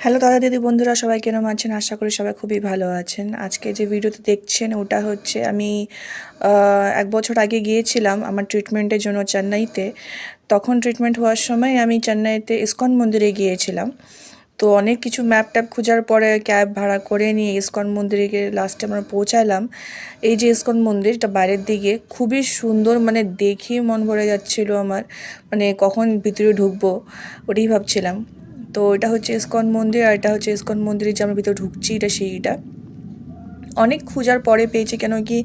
Hello দাদা দিদি বন্ধুরা, সবাই কেরম আছেন? আশা করি সবাই খুবই ভালো আছেন। আজকে যে ভিডিওতে দেখছেন ওটা হচ্ছে আমি 1 বছর আগে গিয়েছিলাম আমার ট্রিটমেন্টের জন্য চেন্নাইতে। তখন ট্রিটমেন্ট হওয়ার সময় আমি চেন্নাইতে ইসকন মন্দিরে গিয়েছিলাম। তো অনেক কিছু ম্যাপ ট্যাপ খোঁজার পরে ক্যাব ভাড়া করে নিয়ে ইসকন মন্দিরে গিয়ে লাস্টে আমরা পৌঁছালাম। এই যে ইসকন মন্দিরটা বাইরের দিকে খুবই সুন্দর, মানে দেখেই মন ভরে যাচ্ছিল আমার, মানে কখন ভিতরে ঢুকবো ওটাই ভাবছিলাম। তো এটা হচ্ছে ইসকন মন্দির, আর এটা হচ্ছে ইসকন মন্দিরে যে আমরা ভিতরে ঢুকছি এটা সেইটা। অনেক খোঁজার পরে পেয়েছি, কেন কি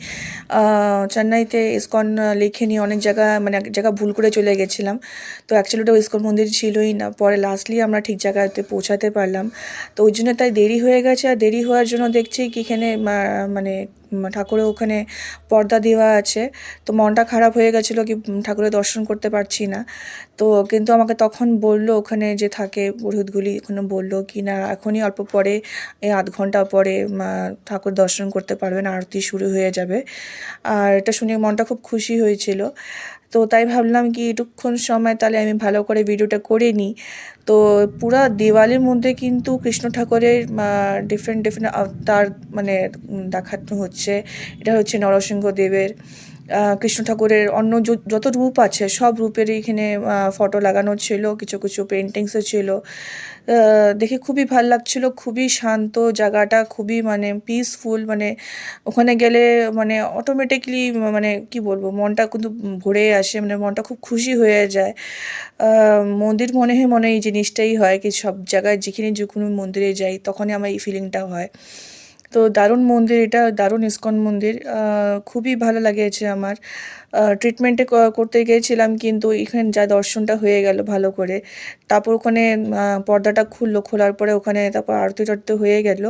চেন্নাইতে ইসকন লেখেনি, অনেক জায়গা মানে এক জায়গা ভুল করে চলে গেছিলাম। তো অ্যাকচুয়ালি ওটা ইসকন মন্দির ছিলই না, পরে লাস্টলি আমরা ঠিক জায়গাতে পৌঁছাতে পারলাম। তো ওই জন্য তাই দেরি হয়ে গেছে, আর দেরি হওয়ার জন্য দেখছি কি এখানে মানে ঠাকুরের ওখানে পর্দা দেওয়া আছে। তো মনটা খারাপ হয়ে গেছিলো কি ঠাকুরের দর্শন করতে পারছি না। তো কিন্তু আমাকে তখন বললো ওখানে যে থাকে পুরোহিতগুলি, ওখানে বললো কি না এখনই অল্প পরে এই আধ ঘন্টা পরে ঠাকুর দর্শন করতে পারবেন, আরতি শুরু হয়ে যাবে। আর এটা শুনে মনটা খুব খুশি হয়েছিল। তো তাই ভাবলাম কি এটুক্ষণ সময় তাহলে আমি ভালো করে ভিডিওটা করে নিই। তো পুরা দেওয়ালের মধ্যে কিন্তু কৃষ্ণ ঠাকুরের ডিফারেন্ট তার মানে দেখানো হচ্ছে। এটা হচ্ছে নরসিংহদেবের, কৃষ্ণ ঠাকুরের অন্য যত রূপ আছে সব রূপেরই এখানে ফটো লাগানো ছিল, কিছু কিছু পেন্টিংসও ছিল। দেখে খুবই ভাল লাগছিল, খুবই শান্ত জায়গাটা, খুবই মানে পিসফুল। মানে ওখানে গেলে মানে অটোমেটিকলি মানে কি বলবো, মনটা কিন্তু ভরে আসে, মানে মনটা খুব খুশি হয়ে যায়। মন্দির মনে এই জিনিসটাই হয় কি সব জায়গায় যেখানে যে কোনো মন্দিরে যাই তখনই আমার এই ফিলিংটা হয়। তো দারুণ মন্দির, এটা দারুণ ইসকন মন্দির, খুবই ভালো লেগেছে আমার। ট্রিটমেন্টে করতে গিয়েছিলাম কিন্তু এখানে যা দর্শনটা হয়ে গেল ভালো করে। তারপর ওখানে পর্দাটা খোলার পরে ওখানে তারপর আরতি টারতি হয়ে গেল।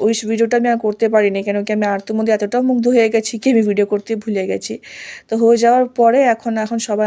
ওই ভিডিওটা আমি আর করতে পারিনি, কেন কি আমি আরতির মধ্যে এতটাও মুগ্ধ হয়ে গেছি কি আমি ভিডিও করতে ভুলে গেছি। তো হয়ে যাওয়ার পরে এখন সবাই